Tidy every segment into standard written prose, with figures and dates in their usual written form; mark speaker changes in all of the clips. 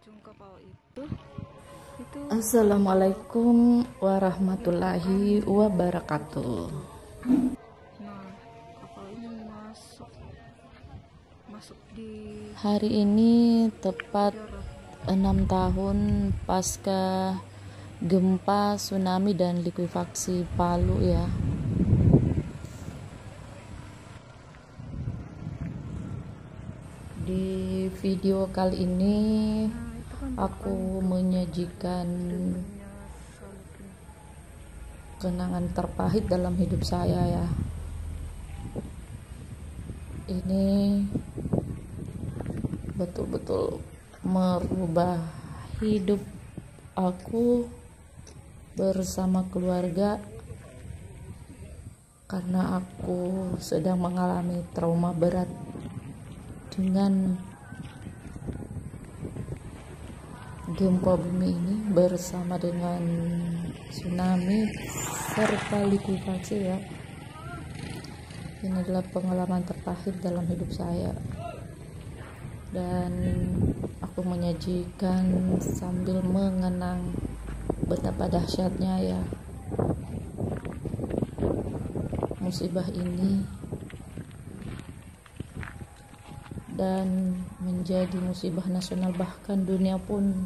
Speaker 1: ujung kapal itu
Speaker 2: Assalamualaikum warahmatullahi wabarakatuh.
Speaker 1: nah kapal ini masuk di
Speaker 2: Hari ini tepat
Speaker 1: darat.
Speaker 2: 6 tahun pasca gempa, tsunami dan likuifaksi Palu ya. Di video kali ini aku menyajikan kenangan terpahit dalam hidup saya ya. Ini betul-betul merubah hidup aku bersama keluarga karena aku sedang mengalami trauma berat dengan gempa bumi ini bersama dengan tsunami serta likuifaksi ya. Ini adalah pengalaman terpahit dalam hidup saya dan aku menyajikan sambil mengenang betapa dahsyatnya ya musibah ini dan menjadi musibah nasional, bahkan dunia pun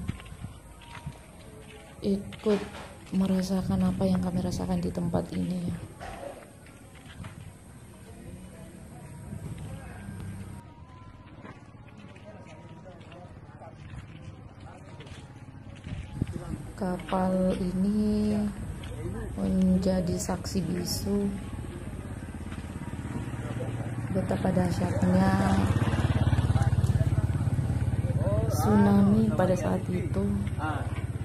Speaker 2: ikut merasakan apa yang kami rasakan di tempat ini ya. Kapal ini menjadi saksi bisu betapa dahsyatnya tsunami pada saat itu.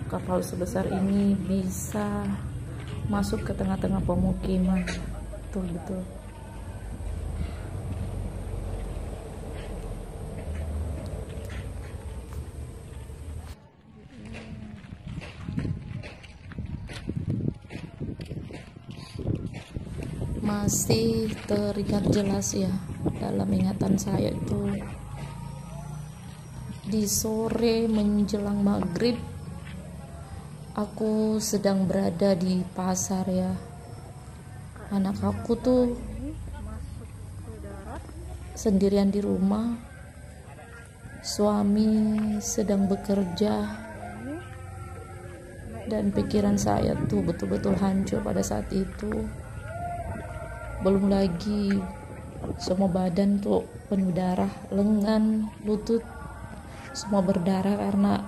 Speaker 2: Kapal sebesar ini bisa masuk ke tengah-tengah pemukiman. Betul-betul masih teringat jelas ya dalam ingatan saya itu di sore menjelang maghrib aku sedang berada di pasar ya. Anak aku tuh sendirian di rumah, suami sedang bekerja, dan pikiran saya tuh betul-betul hancur pada saat itu. Belum lagi semua badan tuh penuh darah, lengan, lutut semua berdarah karena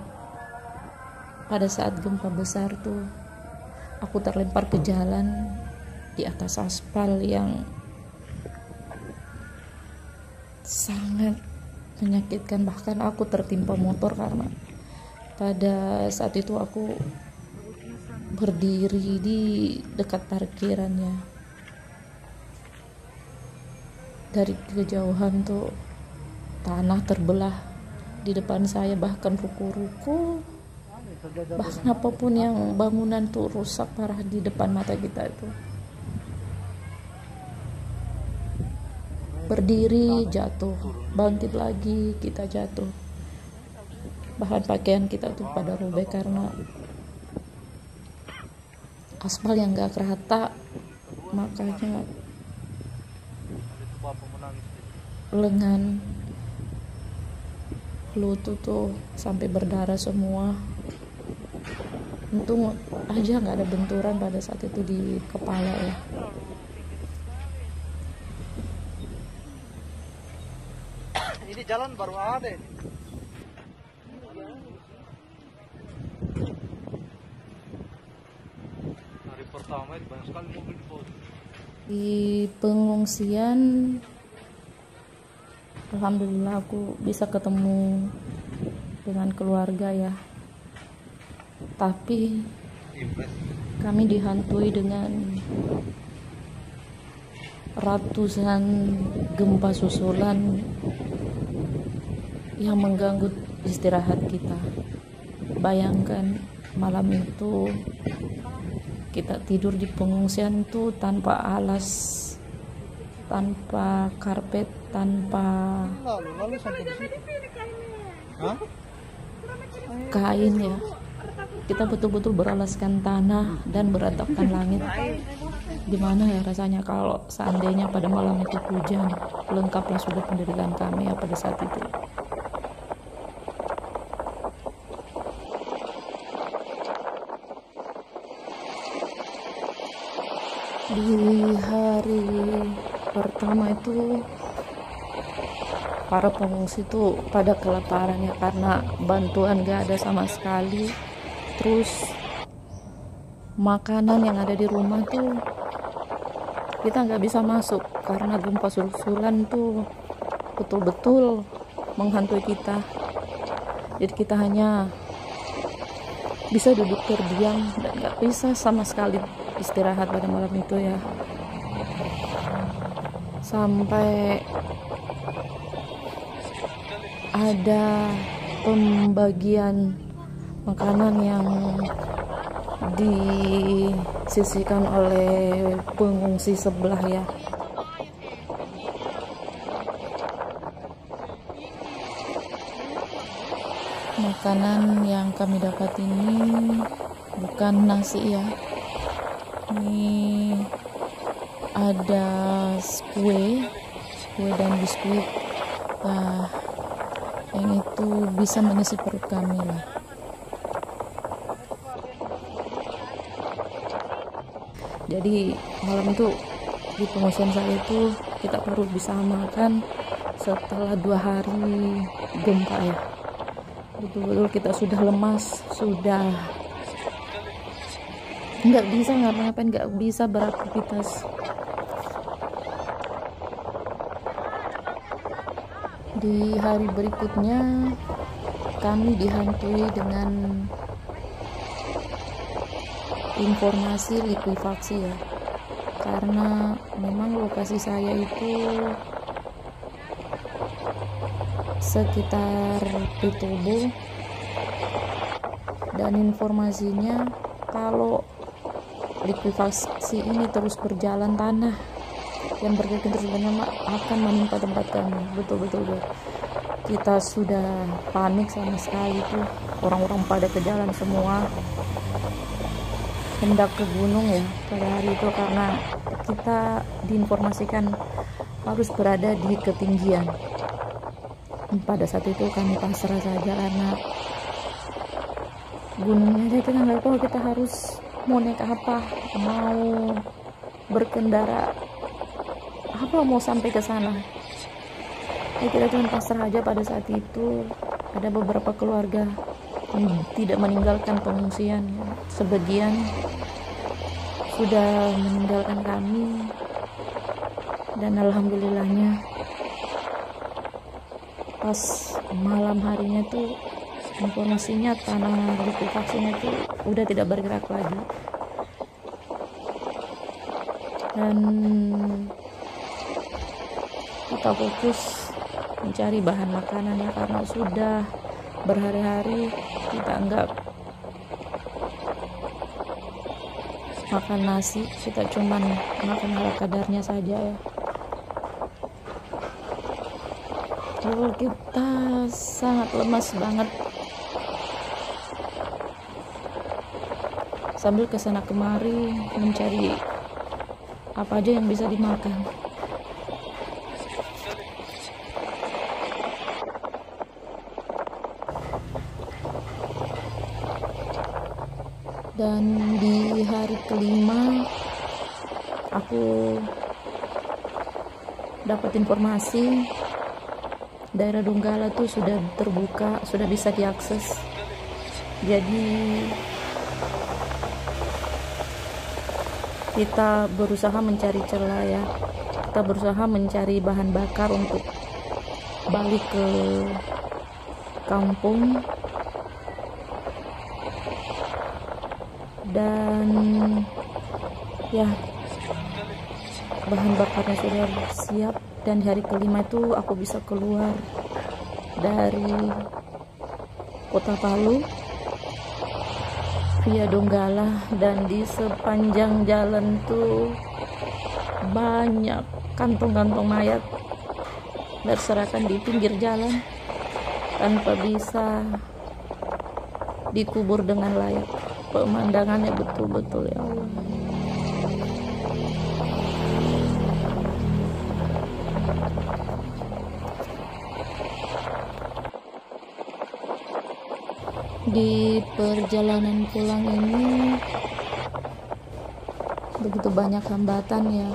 Speaker 2: pada saat gempa besar tuh aku terlempar ke jalan di atas aspal yang sangat menyakitkan. Bahkan aku tertimpa motor karena pada saat itu aku berdiri di dekat parkirannya. Dari kejauhan tuh tanah terbelah di depan saya, bahkan ruko-ruko, bahkan apapun yang bangunan tuh rusak parah di depan mata kita itu. Berdiri jatuh, bangkit lagi kita jatuh, bahkan pakaian kita tuh pada robek karena aspal yang gak rata, makanya lengan, lutut tuh sampai berdarah semua. Untung aja nggak ada benturan pada saat itu di kepala ya.
Speaker 3: Ini jalan baru ada. Hari pertama itu banyak sekali mobil di bawah.
Speaker 2: Di pengungsian alhamdulillah aku bisa ketemu dengan keluarga ya, tapi kami dihantui dengan ratusan gempa susulan yang mengganggu istirahat kita. Bayangkan malam itu kita tidur di pengungsian tuh tanpa alas, tanpa karpet, tanpa
Speaker 3: Lalu sampai di situ. Hah?
Speaker 2: kain ya. Kita betul-betul beralaskan tanah dan beratapkan langit. Gimana ya rasanya kalau seandainya pada malam itu hujan? Lengkaplah sudah penderitaan kami ya pada saat itu. Di hari pertama itu para pengungsi itu pada kelaparan ya, karena bantuan gak ada sama sekali. Terus makanan yang ada di rumah tuh kita nggak bisa masuk karena gempa susulan tuh betul-betul menghantui kita. Jadi kita hanya bisa duduk terdiam dan nggak bisa sama sekali istirahat pada malam itu ya. Sampai ada pembagian makanan yang disisihkan oleh pengungsi sebelah ya. Makanan yang kami dapat ini bukan nasi ya. Ini ada kue dan biskuit. Nah, yang itu bisa mengisi perut kami lah. Jadi malam itu di pengungsian saya itu kita baru bisa makan setelah 2 hari gempa ya. Betul-betul kita sudah lemas, sudah nggak bisa ngapa-ngapain, nggak bisa beraktivitas. Di hari berikutnya kami dihantui dengan informasi likuifaksi ya, karena memang lokasi saya itu sekitar Petobo, dan informasinya kalau likuifaksi ini terus berjalan, tanah yang bergerak terus akan menimpa tempat kami. Betul-betul kita sudah panik sama sekali tuh, orang-orang pada ke jalan semua hendak ke gunung ya pada hari itu, karena kita diinformasikan harus berada di ketinggian. Pada saat itu kami pasrah saja karena gunungnya aja kita nggak tahu kita harus mau naik apa, mau berkendara apa, mau sampai ke sana. Ya kita cuma pasrah aja pada saat itu. Ada beberapa keluarga yang tidak meninggalkan pengungsian, sebagian sudah meninggalkan kami, dan alhamdulillahnya pas malam harinya tuh informasinya tanah likuifaksinya tuh udah tidak bergerak lagi, dan kita fokus mencari bahan makanan ya, karena sudah berhari-hari kita nggak makan nasi, kita cuman makan ala kadarnya saja ya. Lalu kita sangat lemas banget, sambil kesana kemari mencari apa aja yang bisa dimakan. Dan di hari kelima aku dapat informasi daerah Donggala tuh sudah terbuka, sudah bisa diakses. Jadi kita berusaha mencari celah ya, kita berusaha mencari bahan bakar untuk balik ke kampung. Dan ya, bahan bakarnya sudah siap, dan di hari kelima itu aku bisa keluar dari kota Palu via Donggala, dan di sepanjang jalan tuh banyak kantong-kantong mayat berserakan di pinggir jalan tanpa bisa dikubur dengan layak. Pemandangannya betul-betul ya Allah. Di perjalanan pulang ini begitu banyak hambatan ya,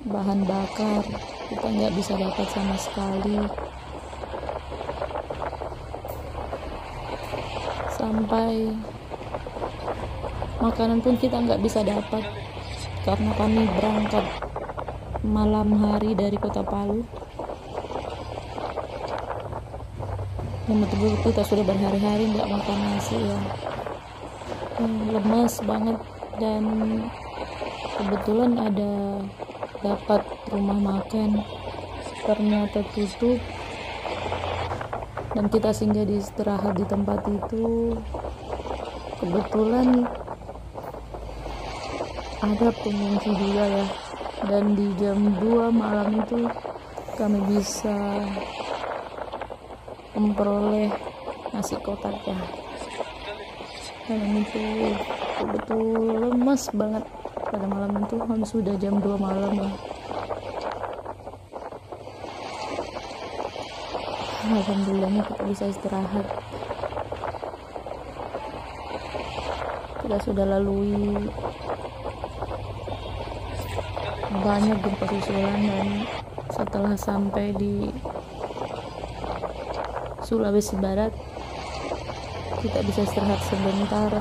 Speaker 2: bahan bakar kita nggak bisa dapat sama sekali, sampai makanan pun kita nggak bisa dapat karena kami berangkat malam hari dari kota Palu. Dan betul-betul kita sudah berhari-hari nggak makan nasi ya, lemas banget. Dan kebetulan ada dapat rumah makan, ternyata tutup, dan kita singgah di istirahat di tempat itu. Kebetulan ada pengungsi juga ya, dan di jam 2 malam itu kami bisa memperoleh nasi kotak ya. Dan itu betul-betul lemas banget pada malam itu, kan sudah jam 2 malam ya. Alhamdulillahnya kita bisa istirahat. Kita sudah lalui banyak gempa susulan, dan setelah sampai di Sulawesi Barat kita bisa istirahat sebentar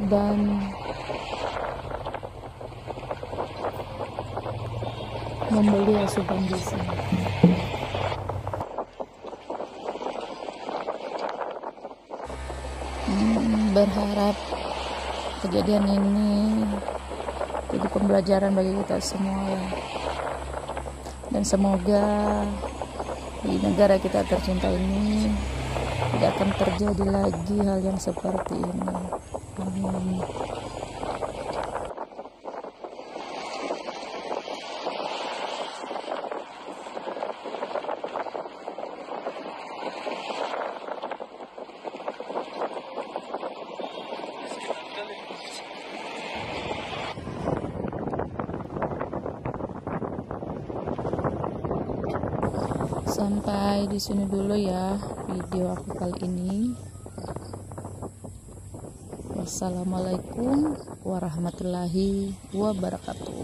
Speaker 2: dan membeli asupan gizi. Berharap kejadian ini jadi pembelajaran bagi kita semua ya. Dan semoga di negara kita tercinta ini tidak akan terjadi lagi hal yang seperti ini. Amin. Sampai di sini dulu ya video aku kali ini. Wassalamualaikum warahmatullahi wabarakatuh.